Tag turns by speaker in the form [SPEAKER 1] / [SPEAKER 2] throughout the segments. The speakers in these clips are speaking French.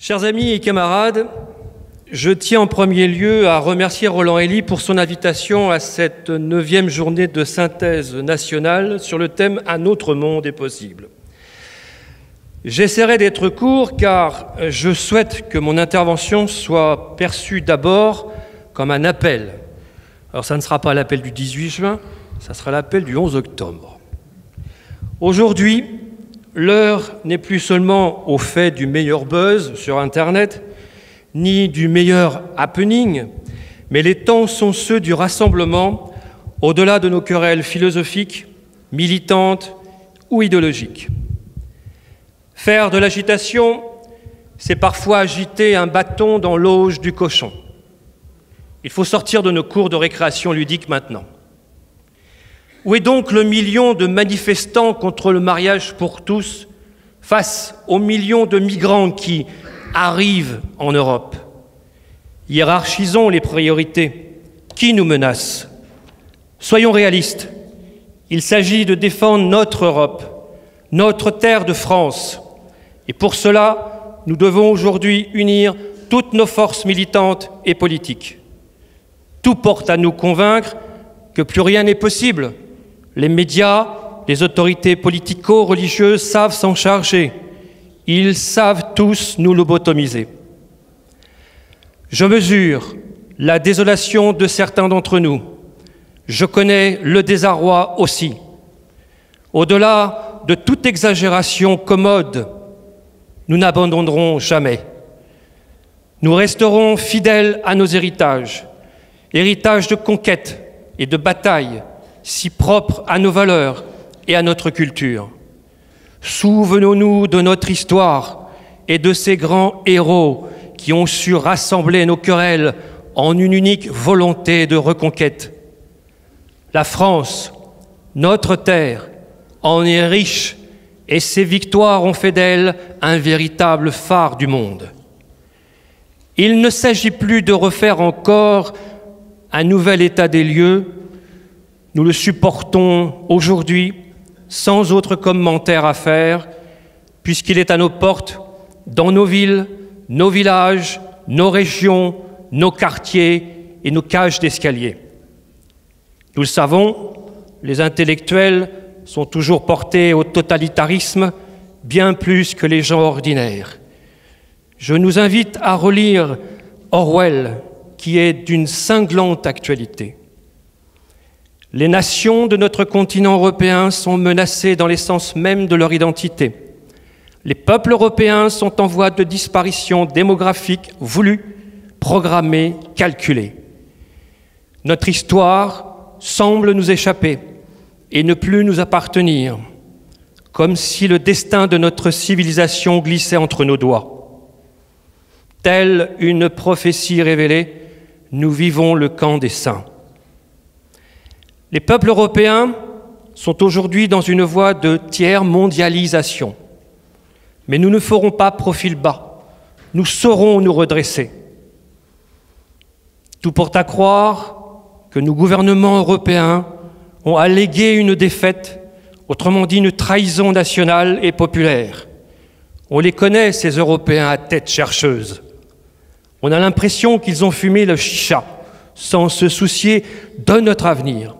[SPEAKER 1] Chers amis et camarades, je tiens en premier lieu à remercier Roland Elie pour son invitation à cette 9e journée de synthèse nationale sur le thème « Un autre monde est possible ». J'essaierai d'être court car je souhaite que mon intervention soit perçue d'abord comme un appel. Alors ça ne sera pas l'appel du 18 juin, ça sera l'appel du 11 octobre. Aujourd'hui, l'heure n'est plus seulement au fait du meilleur buzz sur Internet, ni du meilleur happening, mais les temps sont ceux du rassemblement au-delà de nos querelles philosophiques, militantes ou idéologiques. Faire de l'agitation, c'est parfois agiter un bâton dans l'auge du cochon. Il faut sortir de nos cours de récréation ludique maintenant. Où est donc le million de manifestants contre le mariage pour tous face aux millions de migrants qui arrivent en Europe? Hiérarchisons les priorités. Qui nous menace? Soyons réalistes. Il s'agit de défendre notre Europe, notre terre de France. Et pour cela, nous devons aujourd'hui unir toutes nos forces militantes et politiques. Tout porte à nous convaincre que plus rien n'est possible. Les médias, les autorités politico-religieuses savent s'en charger. Ils savent tous nous lobotomiser. Je mesure la désolation de certains d'entre nous. Je connais le désarroi aussi. Au-delà de toute exagération commode, nous n'abandonnerons jamais. Nous resterons fidèles à nos héritages, héritages de conquêtes et de batailles, si propres à nos valeurs et à notre culture. Souvenons-nous de notre histoire et de ces grands héros qui ont su rassembler nos querelles en une unique volonté de reconquête. La France, notre terre, en est riche et ses victoires ont fait d'elle un véritable phare du monde. Il ne s'agit plus de refaire encore un nouvel état des lieux. Nous le supportons aujourd'hui sans autre commentaire à faire, puisqu'il est à nos portes, dans nos villes, nos villages, nos régions, nos quartiers et nos cages d'escalier. Nous le savons, les intellectuels sont toujours portés au totalitarisme, bien plus que les gens ordinaires. Je nous invite à relire Orwell, qui est d'une cinglante actualité. Les nations de notre continent européen sont menacées dans l'essence même de leur identité. Les peuples européens sont en voie de disparition démographique voulue, programmée, calculée. Notre histoire semble nous échapper et ne plus nous appartenir, comme si le destin de notre civilisation glissait entre nos doigts. Telle une prophétie révélée, nous vivons le camp des saints. Les peuples européens sont aujourd'hui dans une voie de tiers-mondialisation. Mais nous ne ferons pas profil bas. Nous saurons nous redresser. Tout porte à croire que nos gouvernements européens ont allégué une défaite, autrement dit une trahison nationale et populaire. On les connaît, ces Européens à tête chercheuse. On a l'impression qu'ils ont fumé le chicha sans se soucier de notre avenir.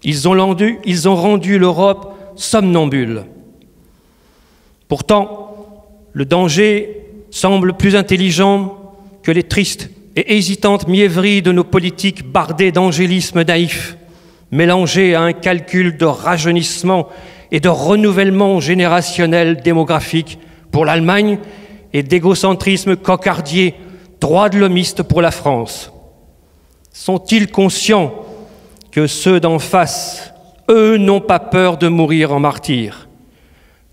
[SPEAKER 1] Ils ont rendu l'Europe somnambule. Pourtant, le danger semble plus intelligent que les tristes et hésitantes mièvreries de nos politiques bardées d'angélisme naïf, mélangées à un calcul de rajeunissement et de renouvellement générationnel démographique pour l'Allemagne et d'égocentrisme cocardier, droit de l'homiste pour la France. Sont-ils conscients que ceux d'en face, eux, n'ont pas peur de mourir en martyrs?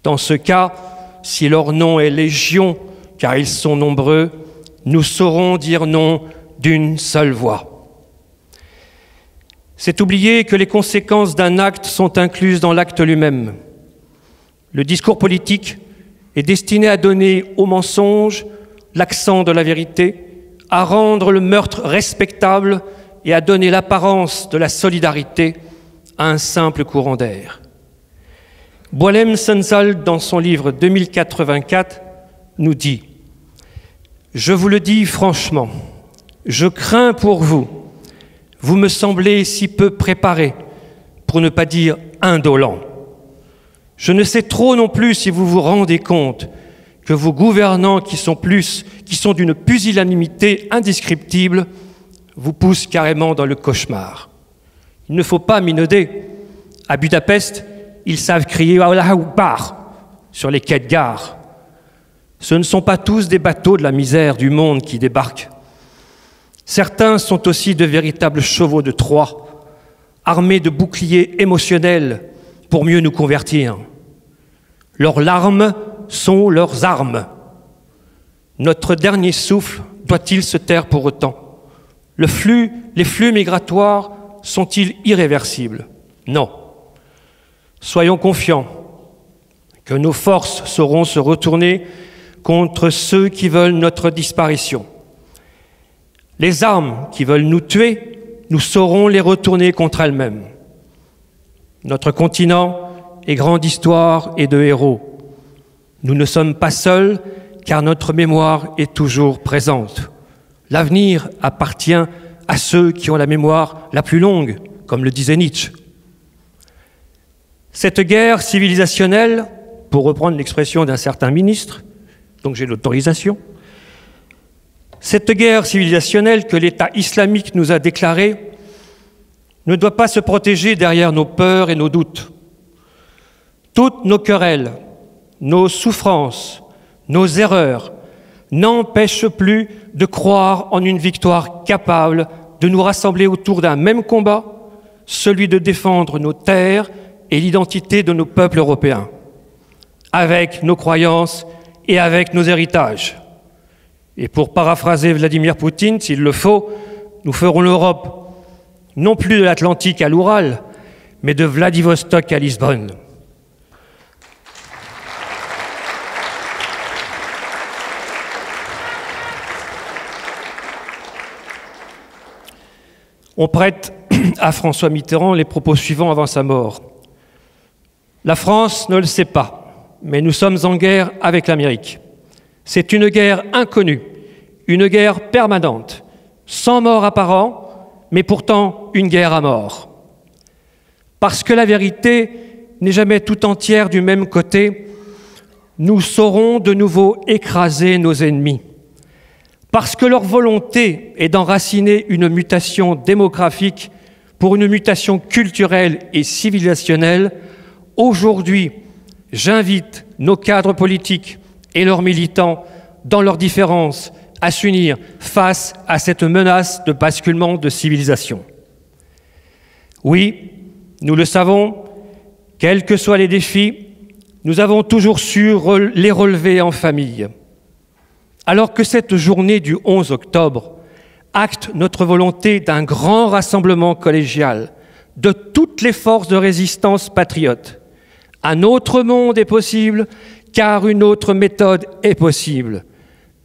[SPEAKER 1] Dans ce cas, si leur nom est légion, car ils sont nombreux, nous saurons dire non d'une seule voix. C'est oublier que les conséquences d'un acte sont incluses dans l'acte lui-même. Le discours politique est destiné à donner au mensonge l'accent de la vérité, à rendre le meurtre respectable et à donner l'apparence de la solidarité à un simple courant d'air. Boualem Sansal, dans son livre 2084, nous dit Je vous le dis franchement, je crains pour vous. Vous me semblez si peu préparé, pour ne pas dire indolent. Je ne sais trop non plus si vous vous rendez compte que vos gouvernants qui sont d'une pusillanimité indescriptible vous poussent carrément dans le cauchemar. Il ne faut pas minauder. À Budapest, ils savent crier « Allahu Akbar » sur les quais de gare. Ce ne sont pas tous des bateaux de la misère du monde qui débarquent. Certains sont aussi de véritables chevaux de Troie, armés de boucliers émotionnels pour mieux nous convertir. Leurs larmes sont leurs armes. Notre dernier souffle doit-il se taire pour autant? Les flux migratoires sont-ils irréversibles? Non. Soyons confiants que nos forces sauront se retourner contre ceux qui veulent notre disparition. Les armes qui veulent nous tuer, nous saurons les retourner contre elles-mêmes. Notre continent est grand d'histoire et de héros. Nous ne sommes pas seuls, car notre mémoire est toujours présente. L'avenir appartient à ceux qui ont la mémoire la plus longue, comme le disait Nietzsche. Cette guerre civilisationnelle, pour reprendre l'expression d'un certain ministre, donc j'ai l'autorisation, cette guerre civilisationnelle que l'État islamique nous a déclarée ne doit pas se protéger derrière nos peurs et nos doutes. Toutes nos querelles, nos souffrances, nos erreurs n'empêchent plus de croire en une victoire capable de nous rassembler autour d'un même combat, celui de défendre nos terres et l'identité de nos peuples européens, avec nos croyances et avec nos héritages. Et pour paraphraser Vladimir Poutine, s'il le faut, nous ferons l'Europe, non plus de l'Atlantique à l'Oural, mais de Vladivostok à Lisbonne. On prête à François Mitterrand les propos suivants avant sa mort. La France ne le sait pas, mais nous sommes en guerre avec l'Amérique. C'est une guerre inconnue, une guerre permanente, sans mort apparent, mais pourtant une guerre à mort. Parce que la vérité n'est jamais tout entière du même côté, nous saurons de nouveau écraser nos ennemis. Parce que leur volonté est d'enraciner une mutation démographique pour une mutation culturelle et civilisationnelle, aujourd'hui, j'invite nos cadres politiques et leurs militants, dans leurs différences, à s'unir face à cette menace de basculement de civilisation. Oui, nous le savons, quels que soient les défis, nous avons toujours su les relever en famille. Alors que cette journée du 11 octobre acte notre volonté d'un grand rassemblement collégial de toutes les forces de résistance patriotes, un autre monde est possible, car une autre méthode est possible.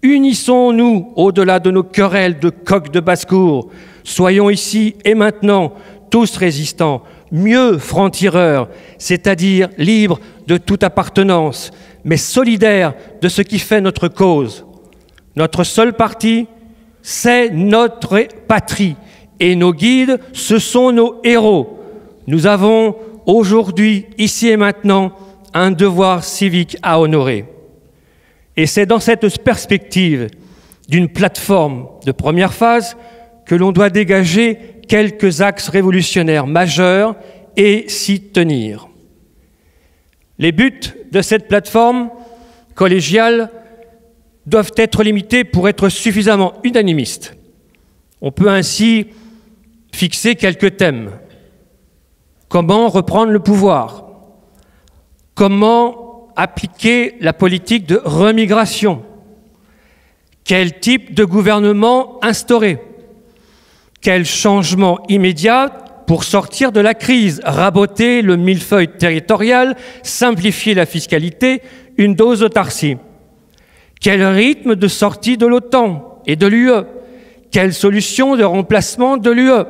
[SPEAKER 1] Unissons-nous au-delà de nos querelles de coqs de basse-cour. Soyons ici et maintenant tous résistants, mieux francs-tireurs, c'est-à-dire libres de toute appartenance, mais solidaires de ce qui fait notre cause. Notre seul parti, c'est notre patrie. Et nos guides, ce sont nos héros. Nous avons aujourd'hui, ici et maintenant, un devoir civique à honorer. Et c'est dans cette perspective d'une plateforme de première phase que l'on doit dégager quelques axes révolutionnaires majeurs et s'y tenir. Les buts de cette plateforme collégiale doivent être limités pour être suffisamment unanimistes. On peut ainsi fixer quelques thèmes. Comment reprendre le pouvoir? Comment appliquer la politique de remigration? Quel type de gouvernement instaurer? Quel changement immédiat pour sortir de la crise? Raboter le millefeuille territorial, simplifier la fiscalité, une dose d'autarcie. Quel rythme de sortie de l'OTAN et de l'UE? Quelle solution de remplacement de l'UE?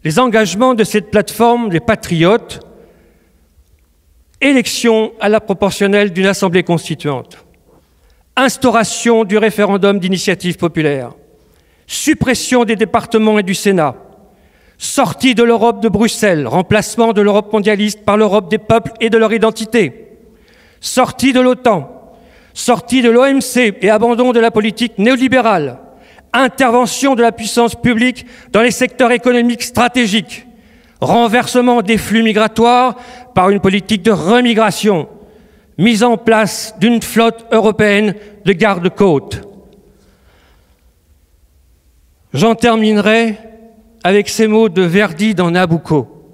[SPEAKER 1] Les engagements de cette plateforme des patriotes, élection à la proportionnelle d'une assemblée constituante, instauration du référendum d'initiative populaire, suppression des départements et du Sénat, sortie de l'Europe de Bruxelles, remplacement de l'Europe mondialiste par l'Europe des peuples et de leur identité, sortie de l'OTAN, sortie de l'OMC et abandon de la politique néolibérale, intervention de la puissance publique dans les secteurs économiques stratégiques, renversement des flux migratoires par une politique de remigration, mise en place d'une flotte européenne de garde-côtes. J'en terminerai avec ces mots de Verdi dans Nabucco.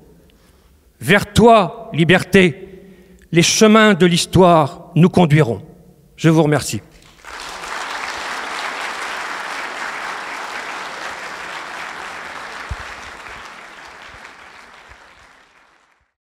[SPEAKER 1] Vers toi, liberté, les chemins de l'histoire nous conduiront. Je vous remercie.